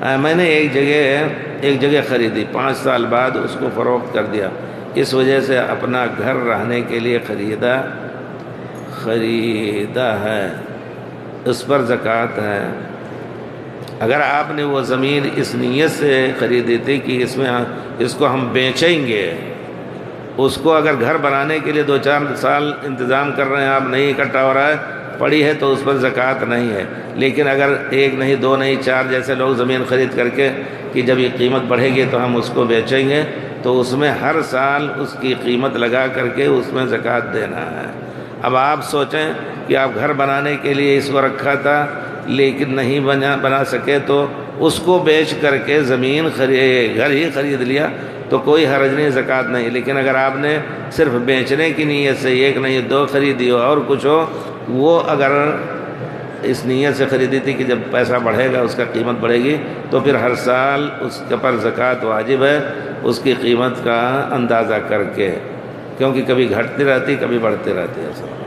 میں نے ایک جگہ خریدی، 5 سال بعد اس کو فروخت کر دیا، اس وجہ سے اپنا گھر رہنے کے لیے خریدا ہے، اس پر زکوٰۃ ہے؟ اگر آپ نے وہ زمین اس نیت سے خریدی تھی کہ اس کو ہم بیچیں گے، اس کو اگر گھر بنانے کے لیے 2-4 سال انتظام کر رہے ہیں آپ، نہیں اکٹھا ہو رہا ہے، پڑی ہے تو اس پر زکوٰۃ نہیں ہے۔ لیکن اگر 1 نہیں 2 نہیں 4 جیسے لوگ زمین خرید کر کے کہ جب یہ قیمت بڑھے گی تو ہم اس کو بیچیں گے، تو اس میں ہر سال اس کی قیمت لگا کر کے اس میں زکوٰۃ دینا ہے۔ اب آپ سوچیں کہ آپ گھر بنانے کے لیے اس کو رکھا تھا لیکن نہیں بنا سکے، تو اس کو بیچ کر کے گھر ہی خرید لیا تو کوئی حرج نہیں، زکوٰۃ نہیں۔ لیکن اگر آپ نے صرف بیچنے کی نیت سے 1 نہیں 2 خریدی ہو اور کچھ ہو، وہ اگر اس نیت سے خریدی تھی کہ جب پیسہ بڑھے گا اس کا قیمت بڑھے گی، تو پھر ہر سال اس کے پر زکوٰۃ واجب ہے، اس کی قیمت کا اندازہ کر کے، کیونکہ کبھی گھٹتی رہتی کبھی بڑھتی رہتی ہے۔